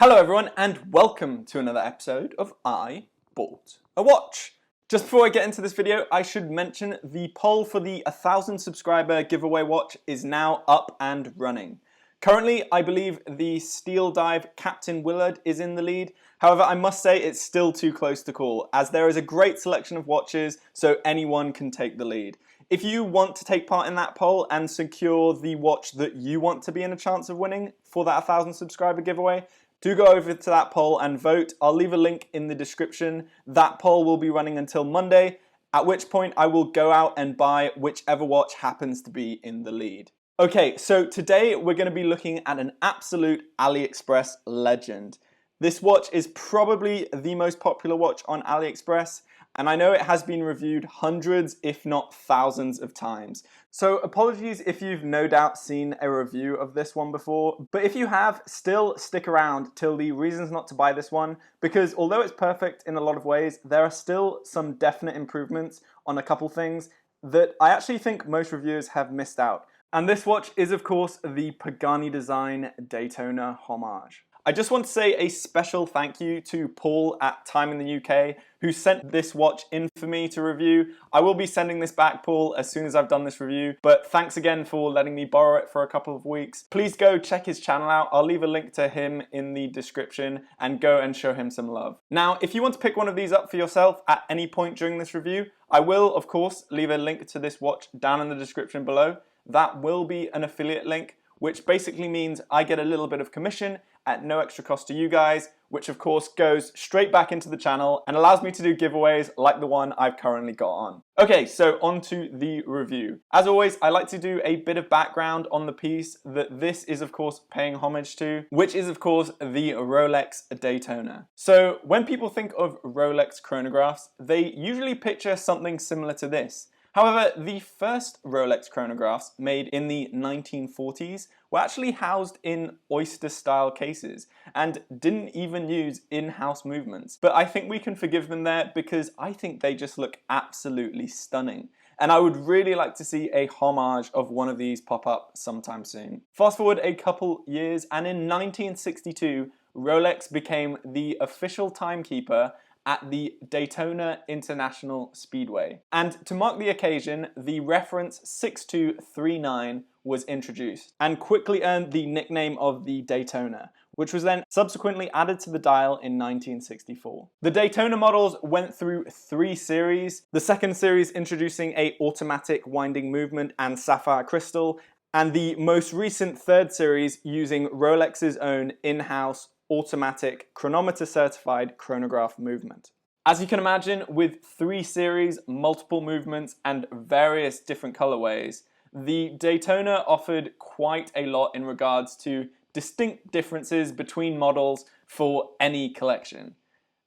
Hello everyone and welcome to another episode of I Bought a Watch. Just before I get into this video, I should mention the poll for the 1,000 subscriber giveaway watch is now up and running. Currently, I believe the Steel Dive Captain Willard is in the lead. However, I must say it's still too close to call, as there is a great selection of watches, so anyone can take the lead. If you want to take part in that poll and secure the watch that you want to be in a chance of winning for that 1,000 subscriber giveaway, do go over to that poll and vote. I'll leave a link in the description. That poll will be running until Monday, at which point I will go out and buy whichever watch happens to be in the lead. Okay, so today we're going to be looking at an absolute AliExpress legend. This watch is probably the most popular watch on AliExpress, and I know it has been reviewed hundreds, if not thousands of times. So apologies if you've no doubt seen a review of this one before, but if you have, still stick around till the reasons not to buy this one, because although it's perfect in a lot of ways, there are still some definite improvements on a couple things that I actually think most reviewers have missed out. And this watch is of course the Pagani design Daytona Homage. I just want to say a special thank you to Paul at Time in the UK who sent this watch in for me to review. I will be sending this back, Paul, as soon as I've done this review, but thanks again for letting me borrow it for a couple of weeks. Please go check his channel out. I'll leave a link to him in the description and go and show him some love. Now, if you want to pick one of these up for yourself at any point during this review, I will, of course, leave a link to this watch down in the description below. That will be an affiliate link, which basically means I get a little bit of commission at no extra cost to you guys, which of course goes straight back into the channel and allows me to do giveaways like the one I've currently got on. Okay, so on to the review. As always, I like to do a bit of background on the piece that this is of course paying homage to, which is of course the Rolex Daytona. So when people think of Rolex chronographs, they usually picture something similar to this. However, the first Rolex chronographs made in the 1940s were actually housed in oyster-style cases and didn't even use in-house movements. But I think we can forgive them there because I think they just look absolutely stunning. And I would really like to see a homage of one of these pop up sometime soon. Fast forward a couple years, and in 1962, Rolex became the official timekeeper at the Daytona International Speedway. And to mark the occasion, the reference 6239 was introduced and quickly earned the nickname of the Daytona, which was then subsequently added to the dial in 1964. The Daytona models went through 3 series, the second series introducing a automatic winding movement and sapphire crystal, and the most recent third series using Rolex's own in-house automatic chronometer certified chronograph movement. As you can imagine, with 3 series, multiple movements, and various different colorways, the Daytona offered quite a lot in regards to distinct differences between models for any collection.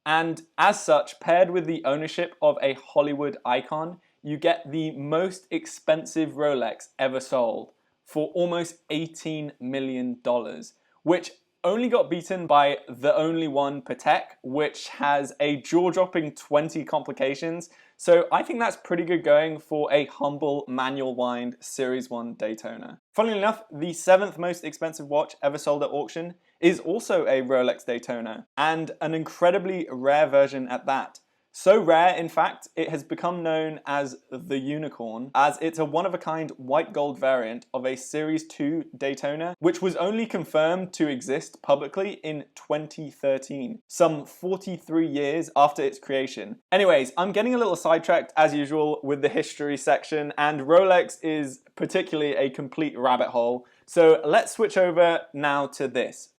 And as such, paired with the ownership of a Hollywood icon, you get the most expensive Rolex ever sold for almost $18 million, which only got beaten by the only one, Patek, which has a jaw-dropping 20 complications. So I think that's pretty good going for a humble manual wind Series 1 Daytona. Funnily enough, the 7th most expensive watch ever sold at auction is also a Rolex Daytona, and an incredibly rare version at that. So rare, in fact, it has become known as the Unicorn, as it's a one-of-a-kind white gold variant of a Series 2 Daytona, which was only confirmed to exist publicly in 2013, some 43 years after its creation. Anyways, I'm getting a little sidetracked as usual with the history section, and Rolex is particularly a complete rabbit hole. So let's switch over now to this,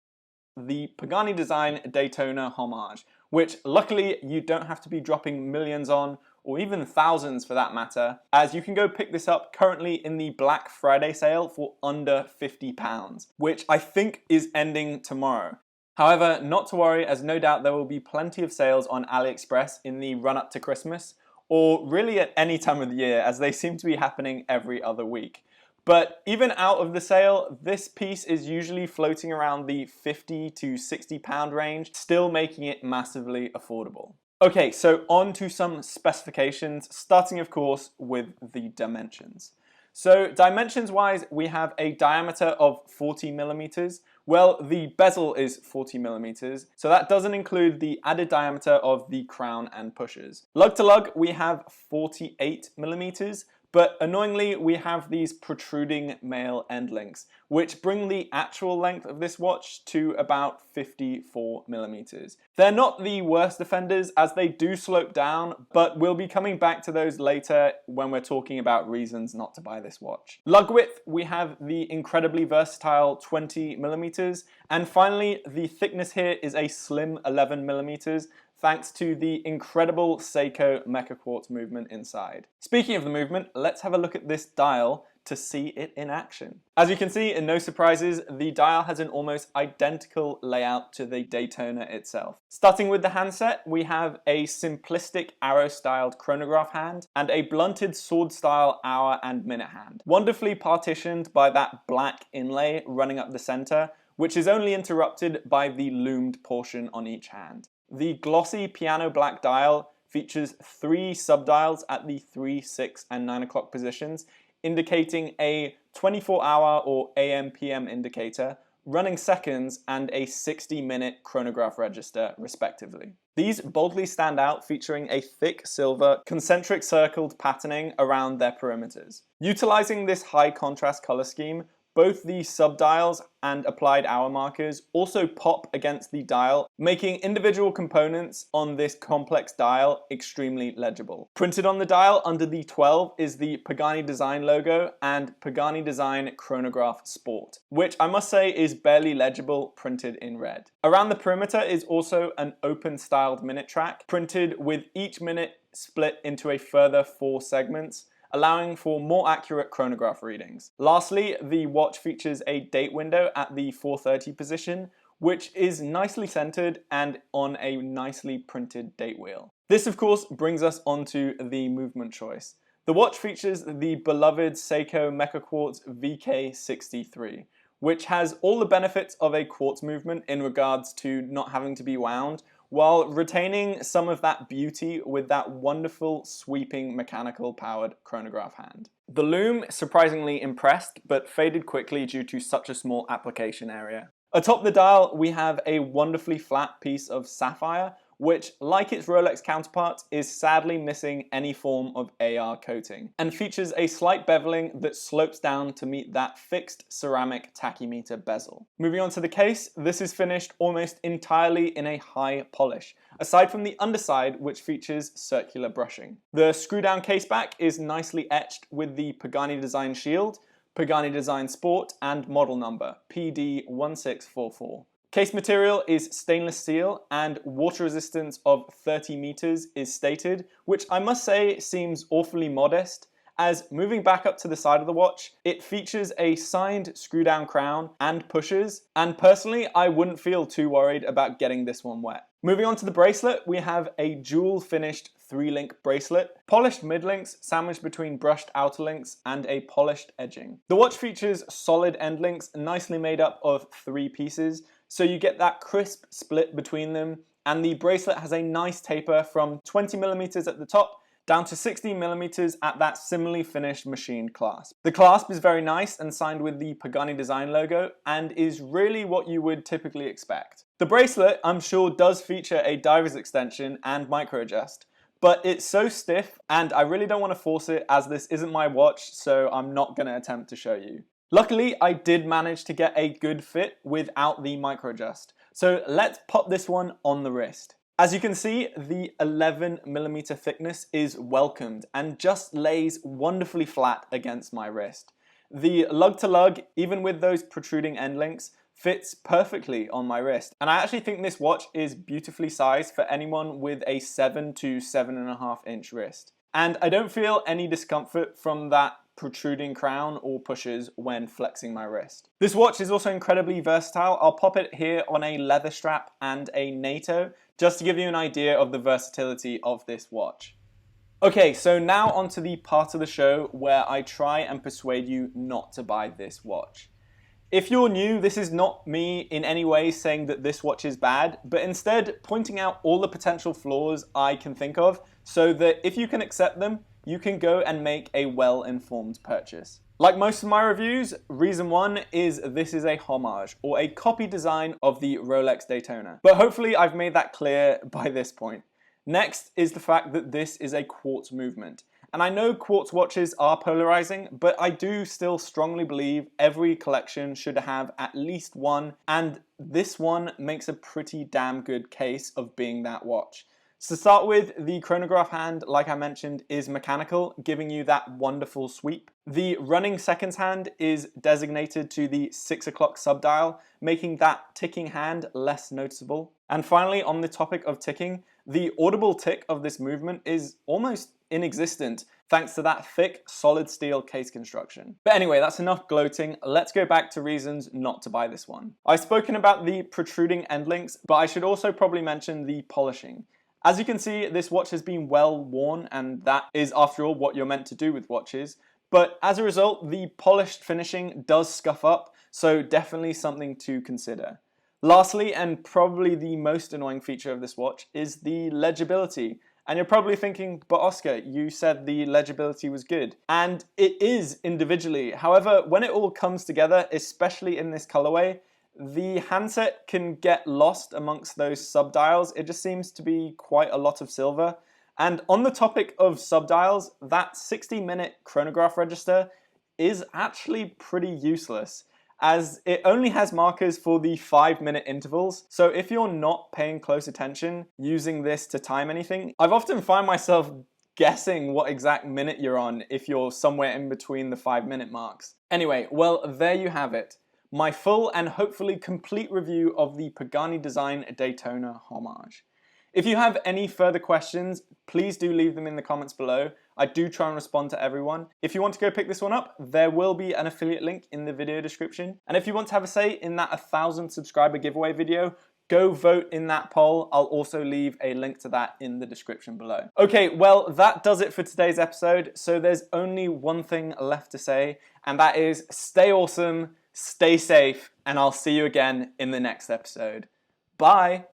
the Pagani design Daytona Homage, which luckily you don't have to be dropping millions on, or even thousands for that matter, as you can go pick this up currently in the Black Friday sale for under £50, which I think is ending tomorrow. However, not to worry, as no doubt there will be plenty of sales on AliExpress in the run-up to Christmas, or really at any time of the year, as they seem to be happening every other week. But even out of the sale, this piece is usually floating around the £50 to £60 range, still making it massively affordable. Okay, so on to some specifications, starting of course with the dimensions. So dimensions wise, we have a diameter of 40 millimeters, Well, the bezel is 40 millimeters, so that doesn't include the added diameter of the crown and pushers. Lug to lug, we have 48 millimeters, but annoyingly, we have these protruding male end links, which bring the actual length of this watch to about 54 millimeters. They're not the worst offenders as they do slope down, but we'll be coming back to those later when we're talking about reasons not to buy this watch. Lug width, we have the incredibly versatile 20 millimeters, and finally, the thickness here is a slim 11 millimeters, thanks to the incredible Seiko Mecha Quartz movement inside. Speaking of the movement, let's have a look at this dial to see it in action. As you can see, and no surprises, the dial has an almost identical layout to the Daytona itself. Starting with the handset, we have a simplistic arrow-styled chronograph hand and a blunted sword-style hour and minute hand, wonderfully partitioned by that black inlay running up the center, which is only interrupted by the loomed portion on each hand. The glossy piano black dial features 3 subdials at the 3, 6, and 9 o'clock positions, indicating a 24-hour or AM/PM indicator, running seconds, and a 60-minute chronograph register, respectively. These boldly stand out, featuring a thick silver, concentric circled patterning around their perimeters. Utilizing this high contrast color scheme, both the subdials and applied hour markers also pop against the dial, making individual components on this complex dial extremely legible. Printed on the dial under the 12 is the Pagani Design logo and Pagani Design Chronograph Sport, which I must say is barely legible printed in red. Around the perimeter is also an open-styled minute track, printed with each minute split into a further 4 segments, allowing for more accurate chronograph readings. Lastly, the watch features a date window at the 4:30 position, which is nicely centered and on a nicely printed date wheel. This of course brings us onto the movement choice. The watch features the beloved Seiko Mecha Quartz VK63, which has all the benefits of a quartz movement in regards to not having to be wound, while retaining some of that beauty with that wonderful sweeping mechanical powered chronograph hand. The loom surprisingly impressed, but faded quickly due to such a small application area. Atop the dial, we have a wonderfully flat piece of sapphire, which, like its Rolex counterparts, is sadly missing any form of AR coating, and features a slight beveling that slopes down to meet that fixed ceramic tachymeter bezel. Moving on to the case, this is finished almost entirely in a high polish, aside from the underside, which features circular brushing. The screw-down case back is nicely etched with the Pagani Design shield, Pagani Design Sport, and model number, PD1644. Case material is stainless steel and water resistance of 30 meters is stated, which I must say seems awfully modest, as moving back up to the side of the watch, it features a signed screw-down crown and pushers, and personally I wouldn't feel too worried about getting this one wet. Moving on to the bracelet, we have a dual finished 3-link bracelet, polished mid-links sandwiched between brushed outer links and a polished edging. The watch features solid end links nicely made up of 3 pieces, so you get that crisp split between them, and the bracelet has a nice taper from 20 millimeters at the top down to 16 millimeters at that similarly finished machined clasp. The clasp is very nice and signed with the Pagani Design logo and is really what you would typically expect. The bracelet, I'm sure, does feature a diver's extension and micro adjust, but it's so stiff and I really don't want to force it as this isn't my watch, so I'm not going to attempt to show you. Luckily, I did manage to get a good fit without the micro adjust, so let's pop this one on the wrist. As you can see, the 11 millimeter thickness is welcomed and just lays wonderfully flat against my wrist. The lug to lug, even with those protruding end links, fits perfectly on my wrist, and I actually think this watch is beautifully sized for anyone with a 7 to 7.5 inch wrist. And I don't feel any discomfort from that protruding crown or pushers when flexing my wrist. This watch is also incredibly versatile. I'll pop it here on a leather strap and a NATO just to give you an idea of the versatility of this watch. Okay, so now onto the part of the show where I try and persuade you not to buy this watch. If you're new, this is not me in any way saying that this watch is bad, but instead pointing out all the potential flaws I can think of so that if you can accept them, you can go and make a well-informed purchase. Like most of my reviews, reason one is this is a homage or a copy design of the Rolex Daytona. But hopefully I've made that clear by this point. Next is the fact that this is a quartz movement. And I know quartz watches are polarizing, but I do still strongly believe every collection should have at least one, and this one makes a pretty damn good case of being that watch. So to start with, the chronograph hand, like I mentioned, is mechanical, giving you that wonderful sweep. The running seconds hand is designated to the 6 o'clock subdial, making that ticking hand less noticeable. And finally, on the topic of ticking, the audible tick of this movement is almost inexistent thanks to that thick, solid steel case construction. But anyway, that's enough gloating. Let's go back to reasons not to buy this one. I've spoken about the protruding end links, but I should also probably mention the polishing. As you can see, this watch has been well worn, and that is, after all, what you're meant to do with watches. But as a result, the polished finishing does scuff up, so definitely something to consider. Lastly, and probably the most annoying feature of this watch, is the legibility. And you're probably thinking, but Oscar, you said the legibility was good. And it is individually. However, when it all comes together, especially in this colorway, the handset can get lost amongst those subdials. It just seems to be quite a lot of silver. And on the topic of subdials, that 60-minute chronograph register is actually pretty useless, as it only has markers for the 5-minute intervals. So if you're not paying close attention using this to time anything, I've often find myself guessing what exact minute you're on if you're somewhere in between the 5-minute marks. Anyway, well, there you have it. My full and hopefully complete review of the Pagani design Daytona Homage. If you have any further questions, please do leave them in the comments below. I do try and respond to everyone. If you want to go pick this one up, there will be an affiliate link in the video description. And if you want to have a say in that 1,000 subscriber giveaway video, go vote in that poll. I'll also leave a link to that in the description below. Okay, well, that does it for today's episode. So there's only one thing left to say, and that is stay awesome, stay safe, and I'll see you again in the next episode. Bye.